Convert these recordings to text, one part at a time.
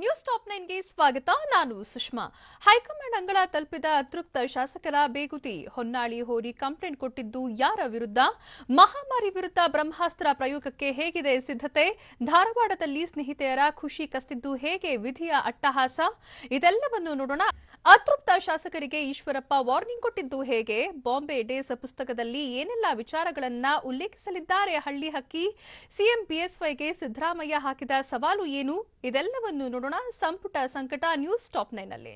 News top 9ಗೆ ಸ್ವಾಗತ. ನಾನು Sushma. High command ಅಂಗಳ ತಲುಪಿದ ಅತೃಪ್ತ ಶಾಸಕರ ಬೇಗುತಿ. ಹೊನ್ನಾಳಿ ಹೋರಿ ಕಂಪ್ಲೇಂಟ್ ಕೊಟ್ಟಿದ್ದು ಯಾರ ವಿರುದ್ಧ? ಮಹಾಮಾರಿ ವಿರುದ್ಧ ಬ್ರಹ್ಮಾಸ್ತ್ರ ಪ್ರಯೋಗಕ್ಕೆ ಹೇಗಿದೆ ಸಿದ್ಧತೆ? ಧಾರವಾಡದಲ್ಲಿ ಸ್ನೇಹಿತೆಯರ ಖುಷಿ ಕಸ್ತಿದ್ದು ಹೇಗೆ ವಿಧಿಯ ಅಟ್ಟಹಾಸ? ಇದೆಲ್ಲವನ್ನು ನೋಡೋಣ. ಅತೃಪ್ತ ಶಾಸಕರಿಗೆ ಈಶ್ವರಪ್ಪ ವಾರ್ನಿಂಗ್ ಕೊಟ್ಟಿದ್ದು ಹೇಗೆ? ಬಾಂಬೆ ಡೇಸ್ ಪುಸ್ತಕದಲ್ಲಿ ಏನೆಲ್ಲ ವಿಚಾರಗಳನ್ನ ಉಲ್ಲೇಖಿಸಲಿದ್ದಾರೆ ಹಳ್ಳಿ ಹಕ್ಕಿ? ಸಿಎಂ ಬಿಎಸ್ವೈಗೆ ಸಿದ್ದರಾಮಯ್ಯ ಹಾಕಿದ ಸವಾಲು ಏನು? ಇದೆಲ್ಲವನ್ನು ನೋಡೋಣ ಸಂಪುಟ ಸಂಕಟ ನ್ಯೂಸ್ ಟಾಪ್ 9 ನಲ್ಲಿ.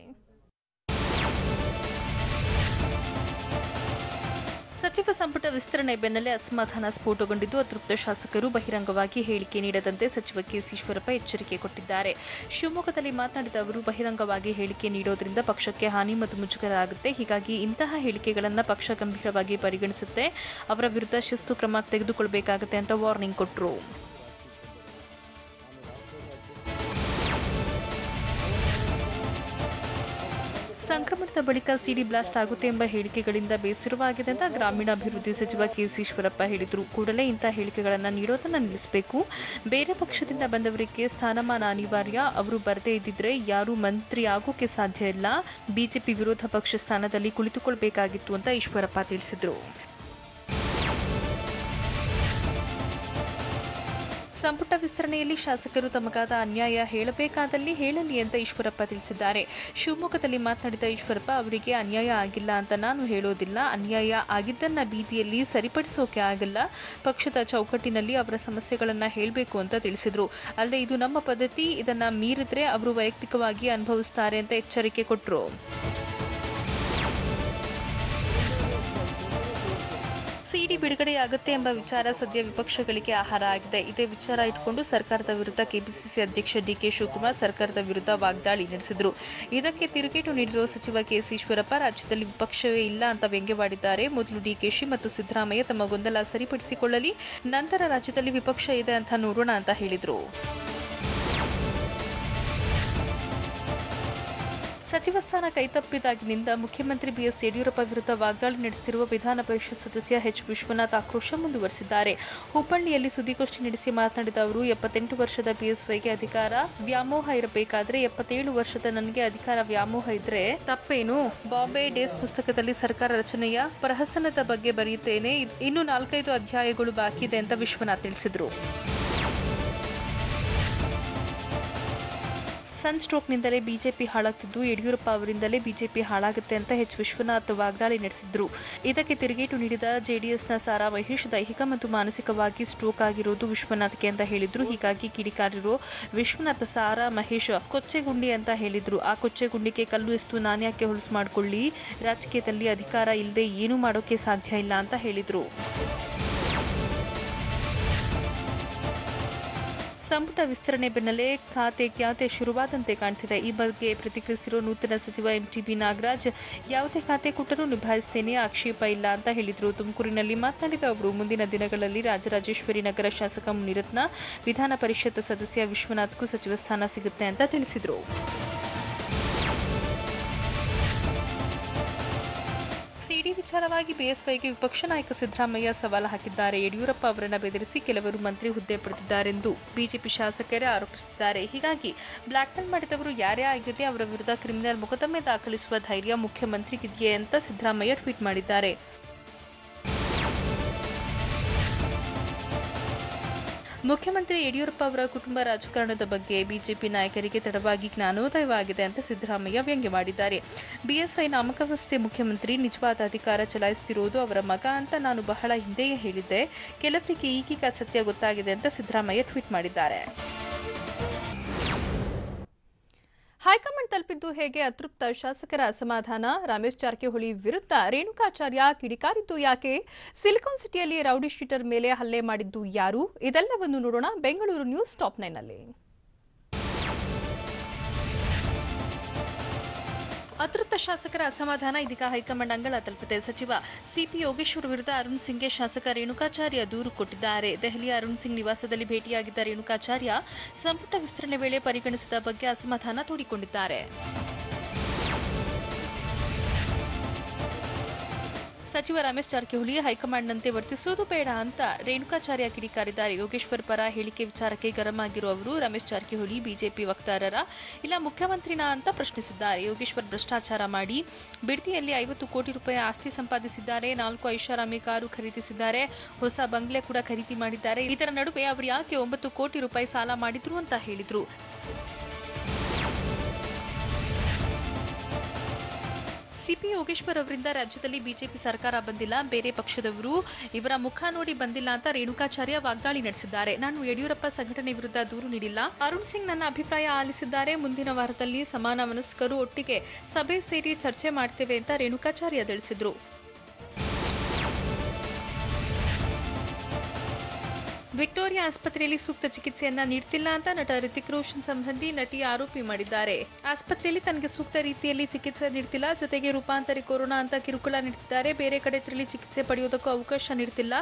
ಸಚಿವ ಸಂಪುಟ ವಿಸ್ತರಣೆ ಬೆನ್ನಲ್ಲೇ ಅಸಮಾಧಾನ ಸ್ಫೋಟಗೊಂಡಿದ್ದು ಅತೃಪ್ತ ಶಾಸಕರು ಬಹಿರಂಗವಾಗಿ ಹೇಳಿಕೆ ನೀಡದಂತೆ ಸಚಿವ ಕೆಸಿ ಈಶ್ವರಪ್ಪ ಎಚ್ಚರಿಕೆ ಕೊಟ್ಟಿದ್ದಾರೆ. ಶಿವಮೊಗ್ಗದಲ್ಲಿ ಮಾತನಾಡಿದ ಅವರು, ಬಹಿರಂಗವಾಗಿ ಹೇಳಿಕೆ ನೀಡೋದ್ರಿಂದ ಪಕ್ಷಕ್ಕೆ ಹಾನಿ ಮತ್ತು ಮುಜುಗರ ಆಗುತ್ತೆ. ಹೀಗಾಗಿ ಇಂತಹ ಹೇಳಿಕೆಗಳನ್ನು ಪಕ್ಷ ಗಂಭೀರವಾಗಿ ಪರಿಗಣಿಸುತ್ತೆ. ಅವರ ವಿರುದ್ಧ ಶಿಸ್ತು ಕ್ರಮ ತೆಗೆದುಕೊಳ್ಳಬೇಕಾಗುತ್ತೆ ಅಂತ ವಾರ್ನಿಂಗ್ ಕೊಟ್ಟರು. ಸಂಕ್ರಮಣದ ಬಳಿಕ ಸಿಡಿ ಬ್ಲಾಸ್ಟ್ ಆಗುತ್ತೆ ಎಂಬ ಹೇಳಿಕೆಗಳಿಂದ ಬೇಸರವಾಗಿದೆ ಅಂತ ಗ್ರಾಮೀಣಾಭಿವೃದ್ಧಿ ಸಚಿವ ಕೆಸಿ ಈಶ್ವರಪ್ಪ ಹೇಳಿದರು. ಕೂಡಲೇ ಇಂತಹ ಹೇಳಿಕೆಗಳನ್ನು ನೀಡೋದನ್ನು ನಿಲ್ಲಿಸಬೇಕು. ಬೇರೆ ಪಕ್ಷದಿಂದ ಬಂದವರಿಗೆ ಸ್ಥಾನಮಾನ ಅನಿವಾರ್ಯ. ಅವರು ಬರದೇ ಇದ್ದಿದ್ರೆ ಯಾರೂ ಮಂತ್ರಿ ಆಗೋಕೆ ಸಾಧ್ಯ ಇಲ್ಲ. ಬಿಜೆಪಿ ವಿರೋಧ ಪಕ್ಷ ಸ್ಥಾನದಲ್ಲಿ ಕುಳಿತುಕೊಳ್ಳಬೇಕಾಗಿತ್ತು ಅಂತ ಈಶ್ವರಪ್ಪ ತಿಳಿಸಿದರು. ಸಂಪುಟ ವಿಸ್ತರಣೆಯಲ್ಲಿ ಶಾಸಕರು ತಮಗಾದ ಅನ್ಯಾಯ ಹೇಳಬೇಕಾದಲ್ಲಿ ಹೇಳಲಿ ಅಂತ ಈಶ್ವರಪ್ಪ ತಿಳಿಸಿದ್ದಾರೆ. ಶಿವಮೊಗ್ಗದಲ್ಲಿ ಮಾತನಾಡಿದ ಈಶ್ವರಪ್ಪ, ಅವರಿಗೆ ಅನ್ಯಾಯ ಆಗಿಲ್ಲ ಅಂತ ನಾನು ಹೇಳೋದಿಲ್ಲ. ಅನ್ಯಾಯ ಆಗಿದ್ದನ್ನ ಬೀದಿಯಲ್ಲಿ ಸರಿಪಡಿಸೋಕೆ ಆಗಲ್ಲ. ಪಕ್ಷದ ಚೌಕಟ್ಟಿನಲ್ಲಿ ಅವರ ಸಮಸ್ಯೆಗಳನ್ನ ಹೇಳಬೇಕು ಅಂತ ತಿಳಿಸಿದ್ರು. ಅಲ್ಲದೆ ಇದು ನಮ್ಮ ಪದ್ಧತಿ, ಇದನ್ನ ಮೀರಿದ್ರೆ ಅವರು ವೈಯಕ್ತಿಕವಾಗಿ ಅನುಭವಿಸ್ತಾರೆ ಅಂತ ಎಚ್ಚರಿಕೆ ಕೊಟ್ಟರು. ಸಿಡಿ ಬಿಡುಗಡೆಯಾಗುತ್ತೆ ಎಂಬ ವಿಚಾರ ಸದ್ಯ ವಿಪಕ್ಷಗಳಿಗೆ ಆಹಾರ ಆಗಿದೆ. ಇದೇ ವಿಚಾರ ಇಟ್ಕೊಂಡು ಸರ್ಕಾರದ ವಿರುದ್ಧ ಕೆಪಿಸಿಸಿ ಅಧ್ಯಕ್ಷ ಡಿಕೆ ಶಿವಕುಮಾರ್ ಸರ್ಕಾರದ ವಿರುದ್ಧ ವಾಗ್ದಾಳಿ ನಡೆಸಿದರು. ಇದಕ್ಕೆ ತಿರುಗೇಟು ನೀಡಿರುವ ಸಚಿವ ಕೆಸಿ ಈಶ್ವರಪ್ಪ, ರಾಜ್ಯದಲ್ಲಿ ವಿಪಕ್ಷವೇ ಇಲ್ಲ ಅಂತ ವ್ಯಂಗ್ಯವಾಡಿದ್ದಾರೆ. ಮೊದಲು ಡಿಕೆಶಿ ಮತ್ತು ಸಿದ್ದರಾಮಯ್ಯ ತಮ್ಮ ಗೊಂದಲ ಸರಿಪಡಿಸಿಕೊಳ್ಳಲಿ, ನಂತರ ರಾಜ್ಯದಲ್ಲಿ ವಿಪಕ್ಷ ಇದೆ ಅಂತ ನೋಡೋಣ ಅಂತ ಹೇಳಿದರು. ಸಚಿವ ಸ್ಥಾನ ಕೈತಪ್ಪಿದಾಗಿನಿಂದ ಮುಖ್ಯಮಂತ್ರಿ ಬಿಎಸ್ ಯಡಿಯೂರಪ್ಪ ವಿರುದ್ಧ ವಾಗ್ದಾಳಿ ನಡೆಸಿರುವ ವಿಧಾನ ಪರಿಷತ್ ಸದಸ್ಯ ಎಚ್ ವಿಶ್ವನಾಥ್ ಆಕ್ರೋಶ ಮುಂದುವರೆಸಿದ್ದಾರೆ. ಹುಬ್ಬಳ್ಳಿಯಲ್ಲಿ ಸುದ್ದಿಗೋಷ್ಠಿ ನಡೆಸಿ ಮಾತನಾಡಿದ ಅವರು, 78 ವರ್ಷದ ಬಿಎಸ್ವೈಗೆ ಅಧಿಕಾರ ವ್ಯಾಮೋಹ ಇರಬೇಕಾದ್ರೆ 77 ವರ್ಷದ ನನಗೆ ಅಧಿಕಾರ ವ್ಯಾಮೋಹ ಇದ್ರೆ ತಪ್ಪೇನು? ಬಾಂಬೆ ಡೇಸ್ ಪುಸ್ತಕದಲ್ಲಿ ಸರ್ಕಾರ ರಚನೆಯ ಪ್ರಹಸನದ ಬಗ್ಗೆ ಬರೆಯುತ್ತೇನೆ. ಇನ್ನು 4-5 ಅಧ್ಯಾಯಗಳು ಬಾಕಿ ಇದೆ ಅಂತ ವಿಶ್ವನಾಥ್ ತಿಳಿಸಿದರು. ಸನ್ ಸ್ಟ್ರೋಕ್ನಿಂದಲೇ ಬಿಜೆಪಿ ಹಾಳಾಗ್ತಿದ್ದು, ಯಡಿಯೂರಪ್ಪ ಅವರಿಂದಲೇ ಬಿಜೆಪಿ ಹಾಳಾಗುತ್ತೆ ಅಂತ ಎಚ್ ವಿಶ್ವನಾಥ್ ವಾಗ್ದಾಳಿ ನಡೆಸಿದ್ರು. ಇದಕ್ಕೆ ತಿರುಗೇಟು ನೀಡಿದ ಜೆಡಿಎಸ್ನ ಸಾರಾ ಮಹೇಶ್, ದೈಹಿಕ ಮತ್ತು ಮಾನಸಿಕವಾಗಿ ಸ್ಟ್ರೋಕ್ ಆಗಿರೋದು ವಿಶ್ವನಾಥ್ಗೆ ಅಂತ ಹೇಳಿದ್ರು. ಹೀಗಾಗಿ ಕಿಡಿಕಾರಿರೋ ವಿಶ್ವನಾಥ್ ಸಾರಾ ಮಹೇಶ್ ಕೊಚ್ಚೆಗುಂಡಿ ಅಂತ ಹೇಳಿದ್ರು. ಆ ಕೊಚ್ಚೆಗುಂಡಿಗೆ ಕಲ್ಲು ಎಷ್ಟು ನಾನ್ಯಾಕೆ ಹೊಲಸು ಮಾಡಿಕೊಳ್ಳಿ? ರಾಜಕೀಯದಲ್ಲಿ ಅಧಿಕಾರ ಇಲ್ಲದೆ ಏನೂ ಮಾಡೋಕೆ ಸಾಧ್ಯ ಇಲ್ಲ ಅಂತ ಹೇಳಿದ್ರು. ಸಂಪುಟ ವಿಸ್ತರಣೆ ಬೆನ್ನಲ್ಲೇ ಖಾತೆ ಶುರುವಾದಂತೆ ಕಾಣ್ತಿದೆ. ಈ ಬಗ್ಗೆ ಪ್ರತಿಕ್ರಿಯಿಸಿರುವ ನೂತನ ಸಚಿವ ಎಂಟಿಬಿ ನಾಗರಾಜ್, ಯಾವುದೇ ಖಾತೆ ಕೊಟ್ಟರೂ ನಿಭಾಯಿಸ್ತೇನೆ, ಆಕ್ಷೇಪ ಇಲ್ಲ ಅಂತ ಹೇಳಿದರು. ತುಮಕೂರಿನಲ್ಲಿ ಮಾತನಾಡಿದ ಅವರು, ಮುಂದಿನ ದಿನಗಳಲ್ಲಿ ರಾಜರಾಜೇಶ್ವರಿ ನಗರ ಶಾಸಕ ಮುನಿರತ್ನ, ವಿಧಾನ ಪರಿಷತ್ ಸದಸ್ಯ ವಿಶ್ವನಾಥ್ಗೂ ಸಚಿವ ಸ್ಥಾನ ಸಿಗುತ್ತೆ ಅಂತ ತಿಳಿಸಿದರು. ಸಿಡಿ ವಿಚಾರವಾಗಿ ಬಿಎಸ್ವೈಗೆ ವಿಪಕ್ಷ ನಾಯಕ ಸಿದ್ದರಾಮಯ್ಯ ಸವಾಲು ಹಾಕಿದ್ದಾರೆ. ಯಡಿಯೂರಪ್ಪ ಅವರನ್ನ ಬೆದರಿಸಿ ಕೆಲವರು ಮಂತ್ರಿ ಹುದ್ದೆ ಪಡೆದಿದ್ದಾರೆಂದು ಬಿಜೆಪಿ ಶಾಸಕರೇ ಆರೋಪಿಸಿದ್ದಾರೆ. ಹೀಗಾಗಿ ಬ್ಲಾಕ್ಮೇಲ್ ಮಾಡಿದವರು ಯಾರೇ ಆಗಿರಲಿ ಅವರ ವಿರುದ್ಧ ಕ್ರಿಮಿನಲ್ ಮೊಕದ್ದಮೆ ದಾಖಲಿಸುವ ಧೈರ್ಯ ಮುಖ್ಯಮಂತ್ರಿಗಿದೆಯೇ ಅಂತ ಸಿದ್ದರಾಮಯ್ಯ ಟ್ವೀಟ್ ಮಾಡಿದ್ದಾರೆ. ಮುಖ್ಯಮಂತ್ರಿ ಯಡಿಯೂರಪ್ಪ ಅವರ ಕುಟುಂಬ ರಾಜಕಾರಣದ ಬಗ್ಗೆ ಬಿಜೆಪಿ ನಾಯಕರಿಗೆ ತಡವಾಗಿ ಜ್ಞಾನೋದಯವಾಗಿದೆ ಅಂತ ಸಿದ್ದರಾಮಯ್ಯ ವ್ಯಂಗ್ಯ ಮಾಡಿದ್ದಾರೆ. ಬಿಎಸ್ವೈ ನಾಮಕಾವಸ್ಥೆ ಮುಖ್ಯಮಂತ್ರಿ, ನಿಜವಾದ ಅಧಿಕಾರ ಚಲಾಯಿಸುತ್ತಿರುವುದು ಅವರ ಮಗ ಅಂತ ನಾನು ಬಹಳ ಹಿಂದೆಯೇ ಹೇಳಿದ್ದೆ. ಕೆಲವರಿಗೆ ಈಗೀಗ ಸತ್ಯ ಗೊತ್ತಾಗಿದೆ ಅಂತ ಸಿದ್ದರಾಮಯ್ಯ ಟ್ವೀಟ್ ಮಾಡಿದ್ದಾರೆ. ಹೈಕಮಾಂಡ್ ತಲುಪಿದ್ದು ಹೇಗೆ? ಅತೃಪ್ತ ಶಾಸಕರ ಅಸಮಾಧಾನ. ರಮೇಶ್ ಜಾರಕಿಹೊಳಿ ವಿರುದ್ಧ ರೇಣುಕಾಚಾರ್ಯ ಕಿಡಿಕಾರಿದ್ದು ಯಾಕೆ? ಸಿಲಿಕಾನ್ ಸಿಟಿಯಲ್ಲಿ ರೌಡಿ ಶೀಟರ್ ಮೇಲೆ ಹಲ್ಲೆ ಮಾಡಿದ್ದು ಯಾರು? ಇದೆಲ್ಲವನ್ನು ನೋಡೋಣ ಬೆಂಗಳೂರು ನ್ಯೂಸ್ ಟಾಪ್ 9 ನಲ್ಲಿ. ಅತೃಪ್ತ ಶಾಸಕರ ಅಸಮಾಧಾನ ಇದೀಗ ಹೈಕಮಾಂಡ್ ಅಂಗಳ ತಲುಪಿದೆ. ಸಚಿವ ಸಿಪಿ ಯೋಗೇಶ್ವರ್ ವಿರುದ್ಧ ಅರುಣ್ ಸಿಂಗ್ಗೆ ಶಾಸಕ ರೇಣುಕಾಚಾರ್ಯ ದೂರು ಕೊಟ್ಟಿದ್ದಾರೆ. ದೆಹಲಿಯ ಅರುಣ್ ಸಿಂಗ್ ನಿವಾಸದಲ್ಲಿ ಭೇಟಿಯಾಗಿದ್ದ ರೇಣುಕಾಚಾರ್ಯ ಸಂಪುಟ ವಿಸ್ತರಣೆ ವೇಳೆ ಪರಿಗಣಿಸಿದ ಬಗ್ಗೆ ಅಸಮಾಧಾನ ತೋಡಿಕೊಂಡಿದ್ದಾರೆ. ಸಚಿವ ರಮೇಶ್ ಜಾರಕಿಹೊಳಿ ಹೈಕಮಾಂಡ್ನಂತೆ ವರ್ತಿಸುವುದು ಬೇಡ ಅಂತ ರೇಣುಕಾಚಾರ್ಯ ಕಿಡಿಕಾರಿದ್ದಾರೆ. ಯೋಗೇಶ್ವರ್ ಪರ ಹೇಳಿಕೆ ವಿಚಾರಕ್ಕೆ ಗರಂ ಆಗಿರುವ ಅವರು ರಮೇಶ್ ಜಾರಕಿಹೊಳಿ ಬಿಜೆಪಿ ವಕ್ತಾರರ ಇಲ್ಲ ಮುಖ್ಯಮಂತ್ರಿನಾ ಅಂತ ಪ್ರಶ್ನಿಸಿದ್ದಾರೆ. ಯೋಗೇಶ್ವರ್ ಭ್ರಷ್ಟಾಚಾರ ಮಾಡಿ ಬಿಡದಿಯಲ್ಲಿ 50 ಕೋಟಿ ರೂಪಾಯಿ ಆಸ್ತಿ ಸಂಪಾದಿಸಿದ್ದಾರೆ, 4 ಐಷಾರಾಮಿ ಕಾರು ಖರೀದಿಸಿದ್ದಾರೆ, ಹೊಸ ಬಂಗ್ಲೆ ಕೂಡ ಖರೀದಿ ಮಾಡಿದ್ದಾರೆ. ಇದರ ನಡುವೆ ಅವರು ಯಾಕೆ 9 ಕೋಟಿ ರೂಪಾಯಿ ಸಾಲ ಮಾಡಿದ್ರು ಅಂತ ಹೇಳಿದ್ರು. ಸಿಪಿ ಯೋಗೇಶ್ವರ್ ಅವರಿಂದ ರಾಜ್ಯದಲ್ಲಿ ಬಿಜೆಪಿ ಸರ್ಕಾರ ಬಂದಿಲ್ಲ, ಬೇರೆ ಪಕ್ಷದವರು ಇವರ ಮುಖ ನೋಡಿ ಬಂದಿಲ್ಲ ಅಂತ ರೇಣುಕಾಚಾರ್ಯ ವಾಗ್ದಾಳಿ ನಡೆಸಿದ್ದಾರೆ. ನಾನು ಯಡಿಯೂರಪ್ಪ ಸಂಘಟನೆ ವಿರುದ್ಧ ದೂರು ನೀಡಿಲ್ಲ. ಅರುಣ್ ಸಿಂಗ್ ನನ್ನ ಅಭಿಪ್ರಾಯ ಆಲಿಸಿದ್ದಾರೆ. ಮುಂದಿನ ವಾರದಲ್ಲಿ ಸಮಾನ ಮನಸ್ಕರು ಒಟ್ಟಿಗೆ ಸಭೆ ಸೇರಿ ಚರ್ಚೆ ಮಾಡ್ತೇವೆ ಅಂತ ರೇಣುಕಾಚಾರ್ಯ ತಿಳಿಸಿದ್ರು. ವಿಕ್ಟೋರಿಯಾ ಆಸ್ಪತ್ರೆಯಲ್ಲಿ ಸೂಕ್ತ ಚಿಕಿತ್ಸೆಯನ್ನ ನೀಡುತ್ತಿಲ್ಲ ಅಂತ ನಟ ರಿತಿಕ್ ರೋಷನ್ ಸಂಬಂಧಿ ನಟಿ ಆರೋಪಿ ಮಾಡಿದ್ದಾರೆ. ಆಸ್ಪತ್ರೆಯಲ್ಲಿ ತನಗೆ ಸೂಕ್ತ ರೀತಿಯಲ್ಲಿ ಚಿಕಿತ್ಸೆ ನೀಡುತ್ತಿಲ್ಲ, ಜೊತೆಗೆ ರೂಪಾಂತರಿ ಕೊರೋನಾ ಅಂತ ಕಿರುಕುಳ ನೀಡುತ್ತಿದ್ದಾರೆ, ಬೇರೆ ಕಡೆ ತೆರಳಿ ಚಿಕಿತ್ಸೆ ಪಡೆಯುವುದಕ್ಕೂ ಅವಕಾಶ ನೀಡುತ್ತಿಲ್ಲ,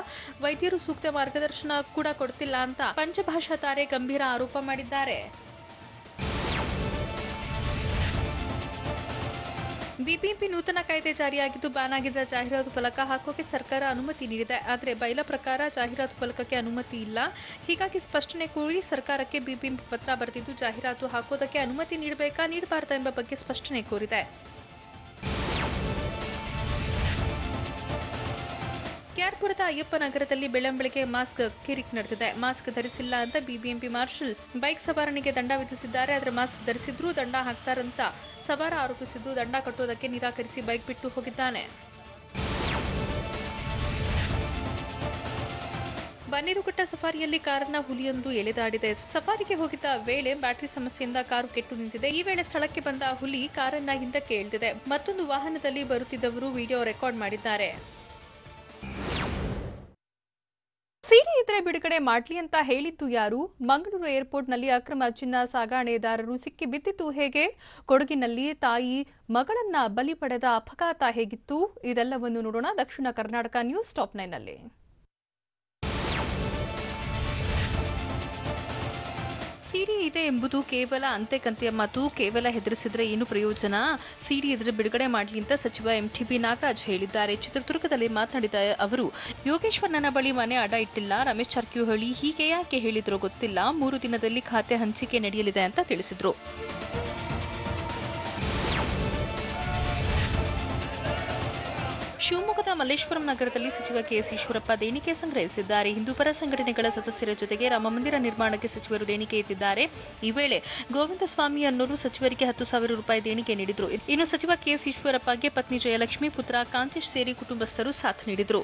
ವೈದ್ಯರು ಸೂಕ್ತ ಮಾರ್ಗದರ್ಶನ ಕೂಡ ಕೊಡುತ್ತಿಲ್ಲ ಅಂತ ಪಂಚಭಾಷಾ ತಾರೆ ಗಂಭೀರ ಆರೋಪ ಮಾಡಿದ್ದಾರೆ. ಬಿಬಿಎಂಪಿ ನೂತನ ಕಾಯ್ದೆ ಜಾರಿಯಾಗಿದ್ದು ಬ್ಯಾನ್ ಆಗಿದ್ದ ಜಾಹೀರಾತು ಫಲಕ ಹಾಕೋಕೆ ಸರ್ಕಾರ ಅನುಮತಿ ನೀಡಿದೆ. ಆದರೆ ಬೈಲಾ ಪ್ರಕಾರ ಜಾಹೀರಾತು ಫಲಕಕ್ಕೆ ಅನುಮತಿ ಇಲ್ಲ. ಹೀಗಾಗಿ ಸ್ಪಷ್ಟನೆ ಕೋರಿ ಸರ್ಕಾರಕ್ಕೆ ಬಿಬಿಎಂಪಿ ಪತ್ರ ಬರೆದಿದ್ದು ಜಾಹೀರಾತು ಹಾಕೋದಕ್ಕೆ ಅನುಮತಿ ನೀಡಬೇಕಾ ನೀಡಬಾರದಾ ಎಂಬ ಬಗ್ಗೆ ಸ್ಪಷ್ಟನೆ ಕೋರಿದೆ. ಕೆಆರ್ಪುರದ ಅಯ್ಯಪ್ಪ ನಗರದಲ್ಲಿ ಬೆಳ್ಳಂಬೆಳಗ್ಗೆ ಮಾಸ್ಕ್ ಕಿರಿಕ್ ನಡೆದಿದೆ. ಮಾಸ್ಕ್ ಧರಿಸಿಲ್ಲ ಅಂತ ಬಿಬಿಎಂಪಿ ಮಾರ್ಷಲ್ ಬೈಕ್ ಸವಾರನಿಗೆ ದಂಡ ವಿಧಿಸಿದ್ದಾರೆ. ಆದರೆ ಮಾಸ್ಕ್ ಧರಿಸಿದ್ರೂ ದಂಡ ಹಾಕ್ತಾರಂತ ಸವಾರ ಆರೋಪಿಸಿದ್ದು ದಂಡ ಕಟ್ಟುವುದಕ್ಕೆ ನಿರಾಕರಿಸಿ ಬೈಕ್ ಬಿಟ್ಟು ಹೋಗಿದ್ದಾನೆ. ಬನ್ನೇರುಘಟ್ಟ ಸಫಾರಿಯಲ್ಲಿ ಕಾರನ್ನ ಹುಲಿಯೊಂದು ಎಳೆದಾಡಿದೆ. ಸಫಾರಿಗೆ ಹೋಗಿದ್ದ ವೇಳೆ ಬ್ಯಾಟರಿ ಸಮಸ್ಯೆಯಿಂದ ಕಾರು ಕೆಟ್ಟು ನಿಂತಿದೆ. ಈ ವೇಳೆ ಸ್ಥಳಕ್ಕೆ ಬಂದ ಹುಲಿ ಕಾರನ್ನ ಹಿಂದಕ್ಕೆ ಎಳೆದಿದೆ. ಮತ್ತೊಂದು ವಾಹನದಲ್ಲಿ ಬರುತ್ತಿದ್ದವರು ವಿಡಿಯೋ ರೆಕಾರ್ಡ್ ಮಾಡಿದ್ದಾರೆ. ಸಿಡಿ ಇದ್ರೆ ಬಿಡುಗಡೆ ಮಾಡ್ಲಿ ಅಂತ ಹೇಳಿದ್ದು ಯಾರು? ಮಂಗಳೂರು ಏರ್ಪೋರ್ಟ್ನಲ್ಲಿ ಅಕ್ರಮ ಚಿನ್ನ ಸಾಗಾಣೆದಾರರು ಸಿಕ್ಕಿ ಬಿದ್ದಿದ್ದು ಹೇಗೆ? ಕೊಡಗಿನಲ್ಲಿ ತಾಯಿ ಮಗಳನ್ನ ಬಲಿ ಪಡೆದ ಅಪಘಾತ ಹೇಗಿತ್ತು? ಇದೆಲ್ಲವನ್ನು ನೋಡೋಣ ದಕ್ಷಿಣ ಕರ್ನಾಟಕ ನ್ಯೂಸ್ ಟಾಪ್ 9 ನಲ್ಲಿ. ಸಿಡಿ ಇದೆ ಎಂಬುದು ಕೇವಲ ಅಂತೆಕಂತೆಯ ಮಾತು. ಕೇವಲ ಹೆದರಿಸಿದ್ರೆ ಏನು ಪ್ರಯೋಜನ? ಸಿಡಿ ಇದ್ರೆ ಬಿಡುಗಡೆ ಮಾಡಲಿ ಅಂತ ಸಚಿವ ಎಂಟಿಬಿ ನಾಗರಾಜ್ ಹೇಳಿದ್ದಾರೆ. ಚಿತ್ರದುರ್ಗದಲ್ಲಿ ಮಾತನಾಡಿದ ಅವರು, ಯೋಗೇಶ್ವರ್ ನನ್ನ ಬಳಿ ಮನೆ ಅಡ ಇಟ್ಟಿಲ್ಲ, ರಮೇಶ್ ಜಾರಕಿಹೊಳಿ ಹೀಗೆ ಯಾಕೆ ಹೇಳಿದ್ರೋ ಗೊತ್ತಿಲ್ಲ, 3 ದಿನದಲ್ಲಿ ಖಾತೆ ಹಂಚಿಕೆ ನಡೆಯಲಿದೆ ಅಂತ ತಿಳಿಸಿದ್ರು. ಶಿವಮೊಗ್ಗದ ಮಲ್ಲೇಶ್ವರಂ ನಗರದಲ್ಲಿ ಸಚಿವ ಕೆಎಸ್ ಈಶ್ವರಪ್ಪ ದೇಣಿಗೆ ಸಂಗ್ರಹಿಸಿದ್ದಾರೆ. ಹಿಂದೂಪರ ಸಂಘಟನೆಗಳ ಸದಸ್ಯರ ಜೊತೆಗೆ ರಾಮಮಂದಿರ ನಿರ್ಮಾಣಕ್ಕೆ ಸಚಿವರು ದೇಣಿಗೆ ಎತ್ತಿದ್ದಾರೆ. ಈ ವೇಳೆ ಗೋವಿಂದ ಸ್ವಾಮಿ ಅನ್ನೋರು ಸಚಿವರಿಗೆ 10,000 ರೂಪಾಯಿ ದೇಣಿಗೆ ನೀಡಿದ್ರು. ಇನ್ನು ಸಚಿವ ಕೆಎಸ್ ಈಶ್ವರಪ್ಪಗೆ ಪತ್ನಿ ಜಯಲಕ್ಷ್ಮಿ, ಪುತ್ರ ಕಾಂತೇಶ್ ಸೇರಿ ಕುಟುಂಬಸ್ಥರು ಸಾಥ್ ನೀಡಿದ್ರು.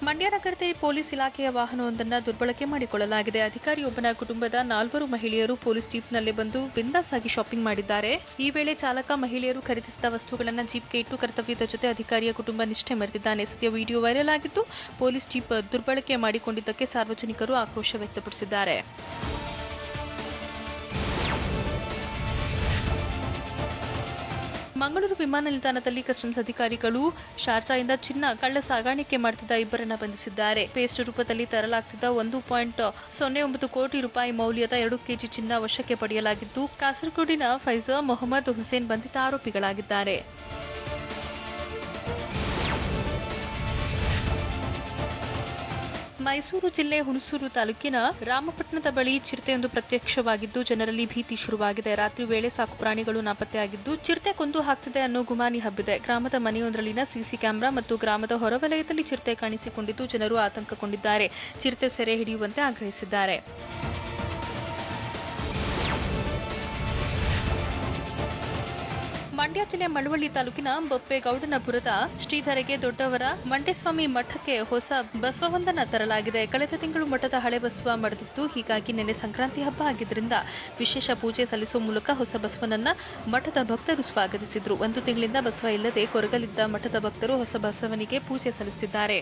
ಮಂಡ್ಯ ನಗರದಲ್ಲಿ ಪೊಲೀಸ್ ಇಲಾಖೆಯ ವಾಹನವೊಂದನ್ನು ದುರ್ಬಳಕೆ ಮಾಡಿಕೊಳ್ಳಲಾಗಿದೆ. ಅಧಿಕಾರಿಯೊಬ್ಬನ ಕುಟುಂಬದ 4 ಮಹಿಳೆಯರು ಪೊಲೀಸ್ ಜೀಪ್ನಲ್ಲಿ ಬಂದು ಬಿಂದಾಸ್ ಆಗಿ ಶಾಪಿಂಗ್ ಮಾಡಿದ್ದಾರೆ. ಈ ವೇಳೆ ಚಾಲಕ ಮಹಿಳೆಯರು ಖರೀದಿಸಿದ ವಸ್ತುಗಳನ್ನು ಜೀಪ್ಗೆ ಇಟ್ಟು ಕರ್ತವ್ಯದ ಜೊತೆ ಅಧಿಕಾರಿಯ ಕುಟುಂಬ ನಿಷ್ಠೆ ಮೆರೆದಿದ್ದಾನೆ. ಸದ್ಯ ವಿಡಿಯೋ ವೈರಲ್ ಆಗಿದ್ದು, ಪೊಲೀಸ್ ಜೀಪ್ ದುರ್ಬಳಕೆ ಮಾಡಿಕೊಂಡಿದ್ದಕ್ಕೆ ಸಾರ್ವಜನಿಕರು ಆಕ್ರೋಶ ವ್ಯಕ್ತಪಡಿಸಿದ್ದಾರೆ. ಮಂಗಳೂರು ವಿಮಾನ ನಿಲ್ದಾಣದಲ್ಲಿ ಕಸ್ಟಮ್ಸ್ ಅಧಿಕಾರಿಗಳು ಶಾರ್ಜಾಯಿಂದ ಚಿನ್ನ ಕಳ್ಳ ಸಾಗಾಣಿಕೆ ಮಾಡುತ್ತಿದ್ದ 2 ಬಂಧಿಸಿದ್ದಾರೆ. ಪೇಸ್ಟ್ ರೂಪದಲ್ಲಿ ತರಲಾಗುತ್ತಿದ್ದ 1.09 ಕೋಟಿ ರೂಪಾಯಿ ಮೌಲ್ಯದ 2 ಕೆಜಿ ಚಿನ್ನ ವಶಕ್ಕೆ ಪಡೆಯಲಾಗಿದ್ದು, ಕಾಸರಗೋಡಿನ ಫೈಜರ್, ಮೊಹಮ್ಮದ್ ಹುಸೇನ್ ಬಂಧಿತ ಆರೋಪಿಗಳಾಗಿದ್ದಾರೆ. ಮೈಸೂರು ಜಿಲ್ಲೆ ಹುಣಸೂರು ತಾಲೂಕಿನ ರಾಮಪಟ್ಟಣದ ಬಳಿ ಚಿರತೆಯೊಂದು ಪ್ರತ್ಯಕ್ಷವಾಗಿದ್ದು ಜನರಲ್ಲಿ ಭೀತಿ ಶುರುವಾಗಿದೆ. ರಾತ್ರಿ ವೇಳೆ ಸಾಕು ಪ್ರಾಣಿಗಳು ನಾಪತ್ತೆಯಾಗಿದ್ದು ಚಿರತೆ ಕೊಂದು ಹಾಕ್ತಿದೆ ಅನ್ನೋ ಗುಮಾನಿ ಹಬ್ಬಿದೆ. ಗ್ರಾಮದ ಮನೆಯೊಂದರಲ್ಲಿನ ಸಿಸಿ ಕ್ಯಾಮೆರಾ ಮತ್ತು ಗ್ರಾಮದ ಹೊರವಲಯದಲ್ಲಿ ಚಿರತೆ ಕಾಣಿಸಿಕೊಂಡಿದ್ದು ಜನರು ಆತಂಕಗೊಂಡಿದ್ದಾರೆ. ಚಿರತೆ ಸೆರೆ ಹಿಡಿಯುವಂತೆ ಆಗ್ರಹಿಸಿದ್ದಾರೆ. ಮಂಡ್ಯ ಜಿಲ್ಲೆ ಮಳವಳ್ಳಿ ತಾಲೂಕಿನ ಬೊಪ್ಪೇಗೌಡನಪುರದ ಶ್ರೀಧರೆಗೆ ದೊಡ್ಡವರ ಮಂಟೇಸ್ವಾಮಿ ಮಠಕ್ಕೆ ಹೊಸ ಬಸವವೊಂದನ್ನು ತರಲಾಗಿದೆ. ಕಳೆದ ತಿಂಗಳು ಮಠದ ಹಳೆ ಬಸವ ಮಡದಿತ್ತು. ಹೀಗಾಗಿ ನಿನ್ನೆ ಸಂಕ್ರಾಂತಿ ಹಬ್ಬ ಆಗಿದ್ದರಿಂದ ವಿಶೇಷ ಪೂಜೆ ಸಲ್ಲಿಸುವ ಮೂಲಕ ಹೊಸ ಬಸವನನ್ನ ಮಠದ ಭಕ್ತರು ಸ್ವಾಗತಿಸಿದ್ರು. 1 ತಿಂಗಳಿಂದ ಬಸವ ಇಲ್ಲದೆ ಕೊರಗಲಿದ್ದ ಮಠದ ಭಕ್ತರು ಹೊಸ ಬಸವನಿಗೆ ಪೂಜೆ ಸಲ್ಲಿಸುತ್ತಿದ್ದಾರೆ.